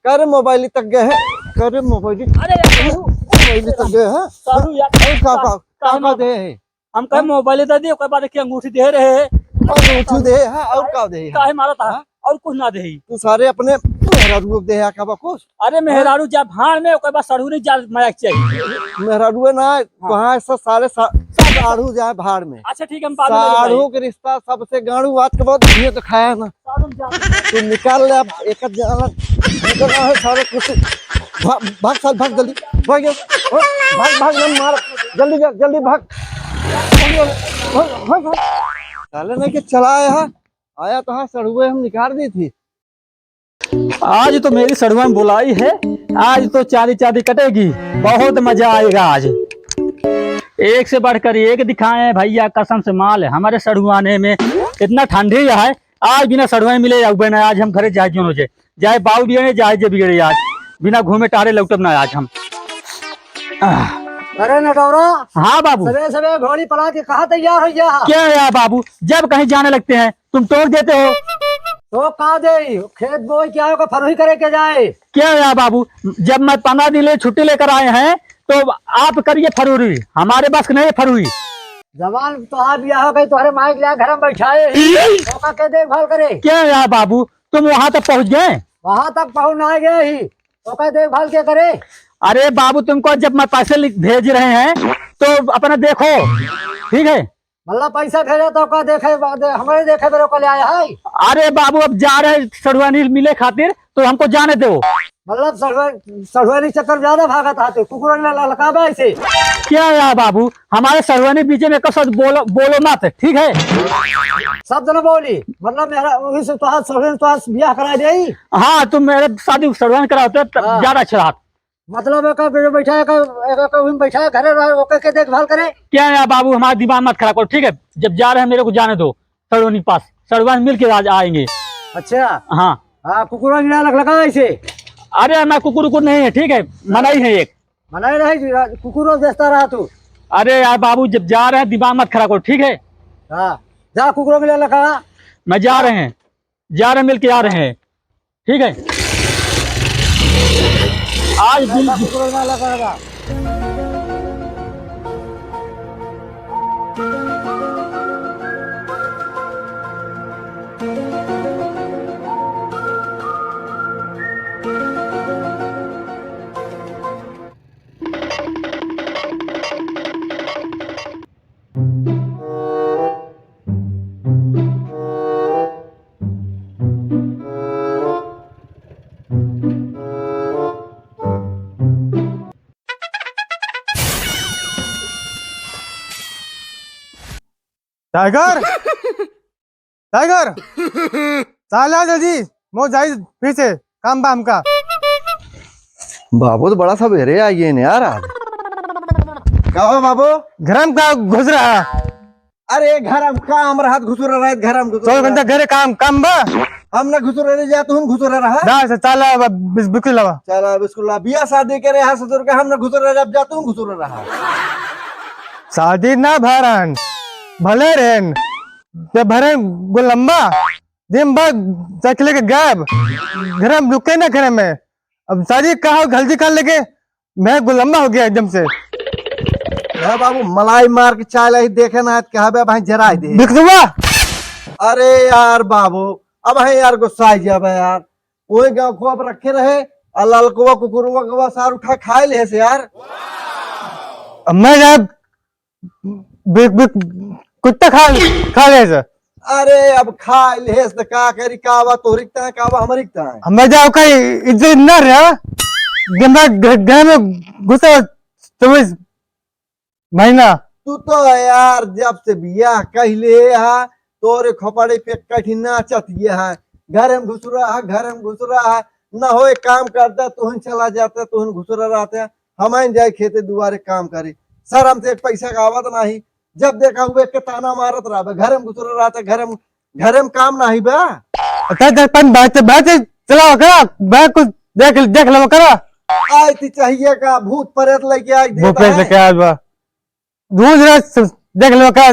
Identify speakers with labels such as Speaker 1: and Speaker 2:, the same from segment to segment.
Speaker 1: कर मोबाइल तक गए हैं, कर मोबाइल तक गए हैं।
Speaker 2: साधु यार
Speaker 1: का दे है
Speaker 2: हम कहे मोबाइल दे दियो, कोई बात की अंगूठी दे रहे हैं,
Speaker 1: अंगूठी दे है और का दे है।
Speaker 2: काहे मारा था और कुछ ना दे।
Speaker 1: तू सारे अपने मेहरारू दे है का बकुस।
Speaker 2: अरे मेहरारू जा भाड़ में, कोई बात सड़ू नहीं जा माया चाहिए।
Speaker 1: मेहरारू ना वहाँ से सारे साढ़ू जाए भाड़ में।
Speaker 2: अच्छा ठीक है, हम बाद में
Speaker 1: साढ़ू के रिश्ता सबसे गाड़ू आज के बाद ये तो खाया ना। तू निकाल ले अब एक निकलना है सारे कुछ। भाग साल भाग जल्दी भाग भाग न मार जल्दी भाग साले नहीं के चलाए है आया तो हाँ सड़ुए हम निकाल दी थी।
Speaker 2: आज तो मेरी सड़ुआ में बुलाई है, आज तो चांदी चांदी कटेगी, बहुत मजा आएगा आज। एक से बढ़कर एक दिखाए हैं भैया, कसम से माल है हमारे सड़ुआने में। इतना ठंडी है आज, बिना सड़ुआ मिले ना आज हम घरे जाए क्यों जाए बाऊ बिगड़े जाए जे बिगड़े, आज बिना घूमे टारे लौटब ना आज हम।
Speaker 3: अरे नटौरा।
Speaker 2: हाँ बाबू।
Speaker 3: सबे घोड़ी पड़ा के कहा तैयार हो गया।
Speaker 2: क्या यार बाबू, जब कहीं जाने लगते हैं तुम तोड़ देते हो।
Speaker 3: तो कहा दे खेत बोई क्या होगा, फरोही करे के जाए।
Speaker 2: क्या यार बाबू, जब मैं 15 दिन ले छुट्टी लेकर आए हैं तो आप करिए फरूरी, हमारे बस नहीं फरूरी।
Speaker 3: जवान तो ब्याह हो गई, तुम्हारे माइक लिया घर में बैठाए तो के देखभाल करे।
Speaker 2: क्या यार बाबू, तुम वहां तक पहुंच गए?
Speaker 3: वहां तक पहुंचना गए ही तो क्या देखभाल क्या करे।
Speaker 2: अरे बाबू तुमको जब मैं पैसे भेज रहे हैं तो अपना देखो, ठीक है।
Speaker 3: मतलब पैसा भेजे तो का देखे हमारे देखे मेरे को ले आया है।
Speaker 2: अरे बाबू अब जा रहे सड़ुआनी मिले खातिर तो हमको जाने दो।
Speaker 3: मतलब सड़ुआनी चक्कर ज्यादा भागत आते कुकुर ललकाबे ऐसे।
Speaker 2: क्या यार बाबू, हमारे सड़ुआनी बीच में कसर बोलो मत, ठीक है।
Speaker 3: सब जना बोली मतलब मेरा ब्याह करा दे।
Speaker 2: हाँ तुम मेरे शादी सड़ुआनी कराते ज्यादा अच्छा।
Speaker 3: मतलब बैठा घरे ओके के देखभाल करे।
Speaker 2: क्या यार बाबू, हमारा दिमाग मत खराब करो, ठीक है। जब जा रहे हैं मेरे को जाने दो, सड़ुआनी पास सड़ुआनी मिल के आज आएंगे।
Speaker 3: अच्छा
Speaker 2: हाँ
Speaker 3: हाँ, कुकुर लगा ऐसे।
Speaker 2: अरे मैं कुकुर नहीं है, ठीक है, मनाई है एक
Speaker 3: मनाई रही कुकुर बेचता रहा तू।
Speaker 2: अरे यार बाबू जब जा रहे हैं दिमाग मत खराब करो, ठीक है।
Speaker 3: हाँ जा कुकुरों मिला लगा।
Speaker 2: मैं जा रहे हैं मिल के आ रहे हैं, ठीक है। आज
Speaker 3: कुकुरों में लगा।
Speaker 4: टाइगर टाइगर साला जल्दी मो जाई फिर से काम बाम का।
Speaker 1: बाबू तो बड़ा सवेरे आइए ने यार आज। क्या हो बाबू?
Speaker 4: घरम का घुस रहा।
Speaker 1: अरे घर काम रहा घुसुर रहा घर में
Speaker 4: 24 घंटा घरे काम बा।
Speaker 1: हम ना घुसुर रहे जा तुम घुसुर रहा।
Speaker 4: दा से चाला बिल्कुल लवा।
Speaker 1: चला बिल्कुल बिया शादी करे यहाँ ससुर के हम ना घुसुर रहे जब जा तुम घुसुर रहा।
Speaker 4: शादी ना भरन भले रेन ते भरे गुलम्बा दिन बाद चकले के गायब घर में रुके ना घर में। अब शादी कहा गलती कर लेके मैं गुलम्बा हो गया एकदम से।
Speaker 1: बाबू मलाई मार के चाय लाई देखे ना कहा भाई जरा दे
Speaker 4: बिकवा।
Speaker 1: अरे यार बाबू अब है यार गुस्सा जब यार वही गाँव को अब रखे रहे लाल कुआ कुकुरुआ कुआ सार उठा खाए ले से यार।
Speaker 4: मैं जब कुत्ता खा ले सर।
Speaker 1: अरे अब खा ले तो का करी कावा तो रिकता है कावा हम रिकता है।
Speaker 4: मैं जाओ का इज्जत न रहा घर में घुसा 24 महीना।
Speaker 1: तू तो यार जब से बियाह कहले है तोरे खोपड़े पे कठिन नाचत ये है घर में घुस रहा है न हो एक काम करता तुहन चला जाता तुहन घुसरा रहता हम जाए खेते दुआरे काम करे सर हमसे एक पैसा का आवत नहीं जब देखा हुए के ताना मारत रहा घर में घुसरा रहता घर में काम नहीं बा।
Speaker 4: बात चलाओ करा बात कुछ देख लो करा।
Speaker 1: आई थी चाहिए का भूत प्रेत लेके आज देता है।
Speaker 4: क्या बा दूसरा देख लो का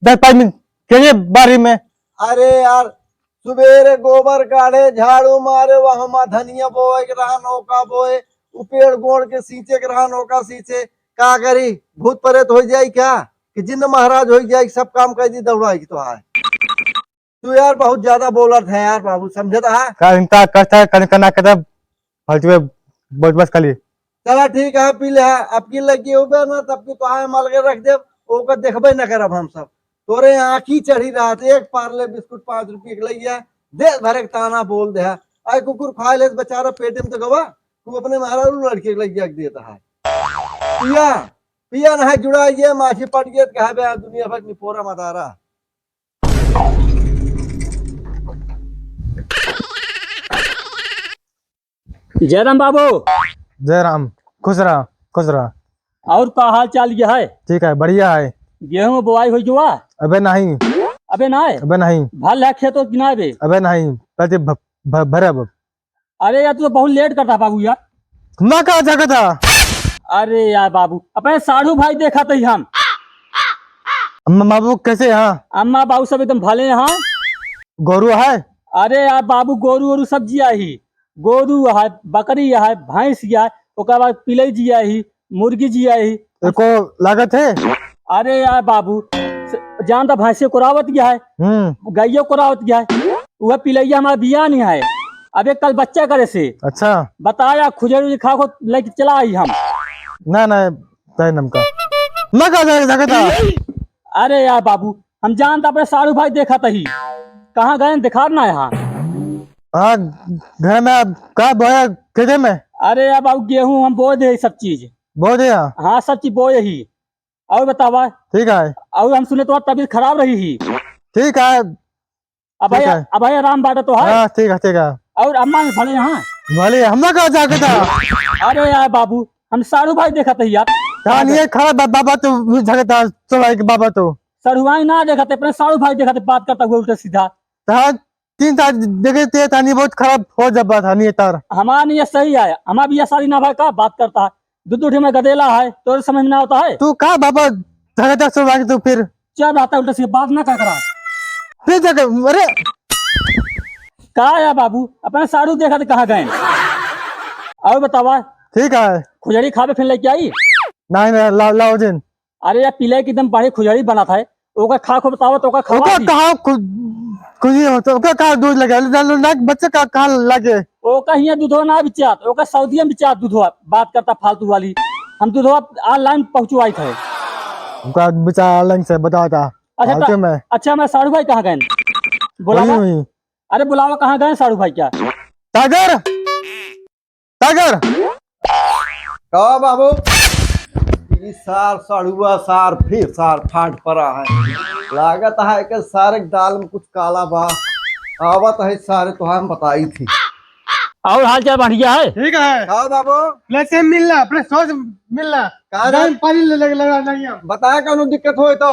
Speaker 4: 10-5 मिनट के बारी में।
Speaker 1: अरे यार सुबेरे गोबर काढ़े, झाड़ू मारे, वहां धनिया बोए के रहा नौका बोए, उ पेड़ गोड़ के सींचे के रहा नौका सींचे। का करी, भूत प्रेत हो जाए क्या कि जिन्न महाराज हो जाए, सब काम कर दी दौड़ाएगी तो है। तू यार बहुत ज्यादा बोलर है यार बाबू, समझता है।
Speaker 4: का इनका कष्ट करना कहता फालतू में बस बस खाली।
Speaker 1: चला ठीक है, पी ले है। अब की लगी होबे ना तब की तो आए मल के रख दे, ओकर देखबे न करब हम सब। तोरे आँखी चढ़ी रहा था, एक पार्ले बिस्कुट 5 रुपये के लइया दे भरे के ताना बोल दे है। आए कुकुर खा ले बेचारा पेटे में तो गवा, तू अपने महाराज लड़के के लइया के देता है। पिया पिया ना है जुड़ा ये माछी पट गए कहा बे दुनिया भर में पोरा मदारा।
Speaker 2: जयराम बाबू,
Speaker 4: जय राम, खुश रहा खुश रहा।
Speaker 2: और का हाल चाल ये है?
Speaker 4: ठीक है, बढ़िया है।
Speaker 2: गेहूं बोआई हो जुआ?
Speaker 4: अबे नहीं,
Speaker 2: अबे ना है,
Speaker 4: अबे नहीं,
Speaker 2: भाल है खेतों की ना बे?
Speaker 4: अबे नहीं, पहले भरब।
Speaker 2: अरे यार तू तो बहुत लेट करता बाबू यार।
Speaker 4: मैं कहा जगह था।
Speaker 2: अरे यार बाबू, अपने साढ़ू भाई देखा थे हम।
Speaker 4: अम्मा बाबू कैसे? हाँ,
Speaker 2: अम्मा बाबू सब एकदम भले हैं। हाँ
Speaker 4: गोरू है।
Speaker 2: अरे यार बाबू, गोरू वोरू सब जिया ही, गोरू है, बकरी है, भैंस है, ओकर बाद पिलई जिया ही, मुर्गी जिया ही।
Speaker 4: को लागत है।
Speaker 2: अरे यार बाबू, जानता भैंसे कोरावत गया है, गाइयों कोरावत गया है, वह पिलैया हमारा बिया नहीं है। अबे कल बच्चा करे से
Speaker 4: अच्छा
Speaker 2: बताया, खुजर खा को लेके चला आई हम।
Speaker 4: ना ना तय नमका मैं कहा जगह था।
Speaker 2: अरे यार बाबू, हम जानता अपने साड़ू भाई देखा ही, कहाँ गए दिखा ना यहाँ।
Speaker 4: हाँ घर में कहा बोया खेते में।
Speaker 2: अरे यार बाबू, गेहूं हम बोए दे सब चीज।
Speaker 4: बो दिया।
Speaker 2: हाँ सब चीज बोए ही। और बतावा।
Speaker 4: ठीक है।
Speaker 2: और हम सुने तो तबीयत खराब रही ही।
Speaker 4: ठीक है।
Speaker 2: अब भाई, अब भाई आराम बाटा तो है।
Speaker 4: हाँ ठीक है ठीक है।
Speaker 2: और अम्मा भले यहाँ
Speaker 4: भले हम कहा जाके था।
Speaker 2: अरे यार बाबू, हम साड़ू भाई देखा थे यार।
Speaker 4: कहा नहीं खड़ा बाबा तो जगह था सुनाई के बाबा तो
Speaker 2: सड़ुआई ना देखा थे, अपने साड़ू भाई देखा थे बात करता हुआ उल्टा सीधा।
Speaker 4: था 3 साल जगह थे तानी बहुत खराब हो जब बात नहीं तार।
Speaker 2: हमारा नहीं सही है, हमारा भी सारी ना भाई का बात करता है, दूध में गदेला है तो समझ में ना होता है।
Speaker 4: तू कहा बाबा जगह था सुनाई तू फिर
Speaker 2: क्या बात है, उल्टा सीधा बात ना कर रहा
Speaker 4: फिर जगह। अरे
Speaker 2: कहा यार बाबू, अपने साड़ू देखा थे कहाँ गए। और बतावा।
Speaker 4: ठीक है।
Speaker 2: खुजड़ी खावे फिर लेके आई।
Speaker 4: नहीं नहीं लाओ दिन।
Speaker 2: अरे यार पिले की एकदम बड़ी खुजड़ी बना था, ओका खा को बतावा तो ओका खवा दी।
Speaker 4: कहा खुशी होता ओका कहा दूध लगे बच्चे का कहा लगे।
Speaker 2: ओका हिया दूधवा ना बिचात, ओका सऊदीया में बिचात दूधवा। बात करता फालतू वाली। हम दूधवा ऑनलाइन पहुंचवाई थे।
Speaker 4: उनका बेचारा ऑनलाइन से बताता।
Speaker 2: अच्छा मैं साड़ू भाई कहाँ गए बुलावा? अरे बुलावा कहाँ गए साड़ू भाई? क्या
Speaker 4: टागर टागर
Speaker 1: कहा बाबू, इस सार सड़ुआ सार फिर सार फाट पड़ा है। लागत है कि सारे दाल में कुछ काला बा आवत है सारे, तो हम बताई थी।
Speaker 2: और हाल चाल बढ़िया है?
Speaker 4: ठीक है।
Speaker 1: कहा बाबू,
Speaker 4: प्लेसे मिलना अपने सोच मिलना
Speaker 1: कहा
Speaker 4: पानी लगा नहीं
Speaker 1: बताया कौन दिक्कत हो तो।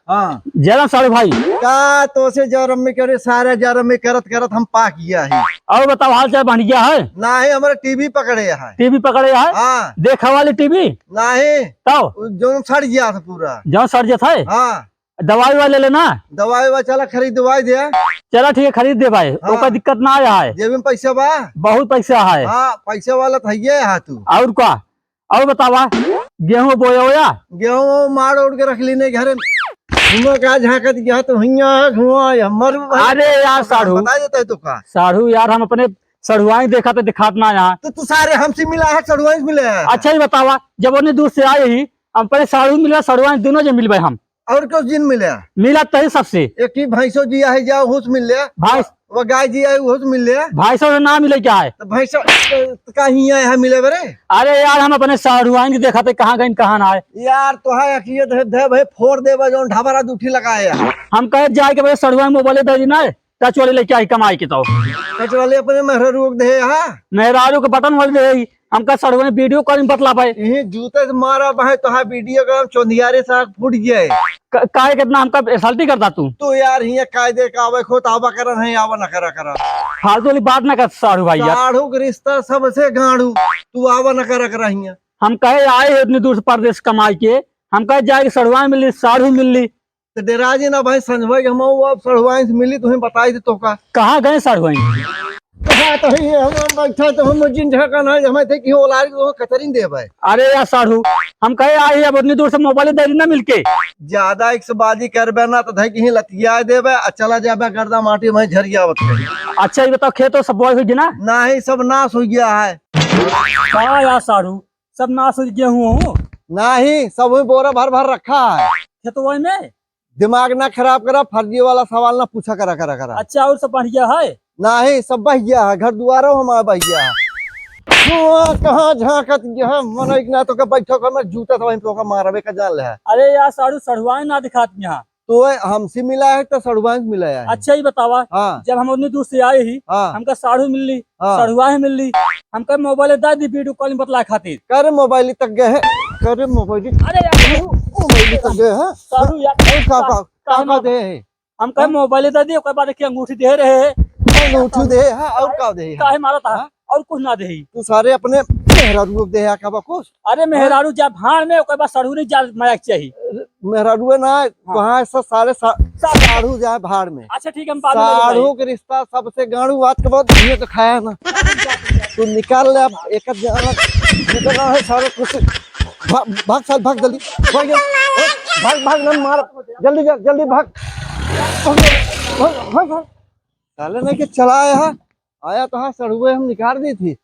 Speaker 1: हाँ
Speaker 2: जयराम साड़ू भाई
Speaker 1: का तो से जरम में करे सारे जरम में करत करत हम पा किया है।
Speaker 2: और बताओ हाल चाल बढ़िया है?
Speaker 1: ना ही हमारे टीवी पकड़े है।
Speaker 2: टीवी पकड़े है?
Speaker 1: हाँ
Speaker 2: देखा वाली टीवी
Speaker 1: ना ही
Speaker 2: तो
Speaker 1: जो सड़ गया था पूरा।
Speaker 2: जहाँ सड़ जाता है
Speaker 1: हाँ
Speaker 2: दवाई वाले लेना।
Speaker 1: दवाई वा चला खरीद दवाई दे।
Speaker 2: चला ठीक है, खरीद दे भाई।
Speaker 1: हाँ।
Speaker 2: ओका दिक्कत ना आया है,
Speaker 1: जेब में पैसा बा,
Speaker 2: बहुत पैसा है।
Speaker 1: हाँ पैसा वाला था ये है तू।
Speaker 2: और क्या? और बतावा गेहूं बोया होया?
Speaker 1: गेहूं मार उड़ के रख ली नहीं घर में का झाकत गया तो हुआ धुआं हमर।
Speaker 2: अरे यार साढ़ू,
Speaker 1: बता देता है तो का
Speaker 2: साढ़ू यार हम अपने सड़ुआई देखा तो दिखात ना यहाँ।
Speaker 1: तो तू सारे हमसे मिला है सड़ुआई मिले है।
Speaker 2: अच्छा ही बतावा, जब उन्हें दूर से आए ही हम अपने साढ़ू मिला सड़ुआई दोनों जो मिलबे हम।
Speaker 1: और क्यों जिन मिले
Speaker 2: मिला तही सबसे।
Speaker 1: एक ही भैंसो जिया है जाओ हुस मिल ले,
Speaker 2: भाई
Speaker 1: वो गाय जिया है हुस मिल ले।
Speaker 2: भाई सब ना मिले क्या है?
Speaker 1: तो भैंसो का ही है मिले बरे।
Speaker 2: अरे यार हम अपने सड़ुआई देखा थे कहाँ गए कहाँ ना है।
Speaker 1: यार तो है अकियत है दे भाई फोड़ दे जो ढाबरा दूठी लगाए है।
Speaker 2: हम कहे जाए के भाई सड़ुआई मोबाइल दे ना टच वाले लेके आई कमाई की तो
Speaker 1: टच वाले अपने मेहरा रोक दे है।
Speaker 2: मेहरारू के बटन वाले दे हमका सड़ुआई वीडियो कॉलिंग बतला पाए।
Speaker 1: यही जूते से मारा भाई तो है वीडियो का चौंधियारे साग फूट गए।
Speaker 2: काहे कितना हमका एसल्टी करता तू?
Speaker 1: तो यार ये कायदे का आवे खो आवा कर है आवा न करा
Speaker 2: फालतू वाली बात ना कर साड़ू भाई यार।
Speaker 1: गाढ़ू का रिश्ता सबसे गाढ़ू, तू आवा न करा हिया।
Speaker 2: हम कहे आए इतनी दूर से परदेश कमाई के, हम कहे जाए सड़ुआई मिली साड़ू मिली
Speaker 1: तो डेरा जी ना भाई संजय हम अब सड़वाई से मिली तुम्हें बताई थी तो का
Speaker 2: कहाँ गए साढ़ुआई?
Speaker 1: तो ही हम बैठा तो हम जिन झका ना हमें थे कि ओलारी को कतरिन दे भाई।
Speaker 2: अरे यार साढ़ू, हम कहे आई अब उतनी दूर से मोबाइल दे ना मिलके।
Speaker 1: ज्यादा एक बाजी करबे ना तो धई कहीं लतिया देबे आ चला जाबे गर्दा माटी में झरिया बत।
Speaker 2: अच्छा ये बताओ, खेत तो सब बोई हुई ना?
Speaker 1: नहीं सब नाश हो गया है।
Speaker 2: कहाँ यार साढ़ू, सब नाश हो गया हूँ।
Speaker 1: नहीं सब वही बोरा भर भर रखा है।
Speaker 2: खेतों में
Speaker 1: दिमाग ना खराब करा, फर्जी वाला सवाल ना पूछा करा करा करा।
Speaker 2: अच्छा और सब बढ़िया है?
Speaker 1: नहीं सब बह गया है, घर दुआरो हमारा बह गया है। कहाँ झांकत गया मन ना तो बैठो कर मैं जूता तो तो का मारबे का जान ले है।
Speaker 2: अरे यार साढ़ू सड़ुआई ना दिखाती यहाँ।
Speaker 1: तो हमसे मिला है तो सड़ुआई मिला है।
Speaker 2: अच्छा ही बतावा,
Speaker 1: हाँ
Speaker 2: जब हम उतनी दूर से आए ही
Speaker 1: हाँ
Speaker 2: हमका साढ़ू मिल ली,
Speaker 1: हाँ।
Speaker 2: सड़ुआई मिल ली, हमका मोबाइल दादी वीडियो कॉलिंग बतला खातिर।
Speaker 1: करे मोबाइल तक गए है, करे मोबाइल
Speaker 2: अरे यार
Speaker 1: मोबाइल तक गए है।
Speaker 2: साढ़ू यार
Speaker 1: का दे है
Speaker 2: हम कहे मोबाइल दादी, ओकर बाद देखिए अंगूठी दे रहे है।
Speaker 1: उठू दे है और का दे है।
Speaker 2: काहे मारा था और कुछ ना दे।
Speaker 1: तू सारे अपने मेहरारू दे है का बकुस।
Speaker 2: अरे मेहरारू जब भाड़ में ओकर बाद साढ़ू नहीं जा मायक चाहिए।
Speaker 1: मेहरारू ना वहाँ से सारे साढ़ू जाए भाड़ में।
Speaker 2: अच्छा ठीक है, हम बाद में ले
Speaker 1: साढ़ू
Speaker 2: लेंगे।
Speaker 1: के रिश्ता सबसे गाड़ू बात के बाद ये तो खाया ना। तू निकाल ले अब एक निकलना है सारे कुछ। भाग साल भाग जल्दी भाग भाग भाग ना मार जल्दी जल्दी भाग भाग भाग। साले ने के चला आया है, आया तो हाँ सड़ुए हम निकाल दी थी।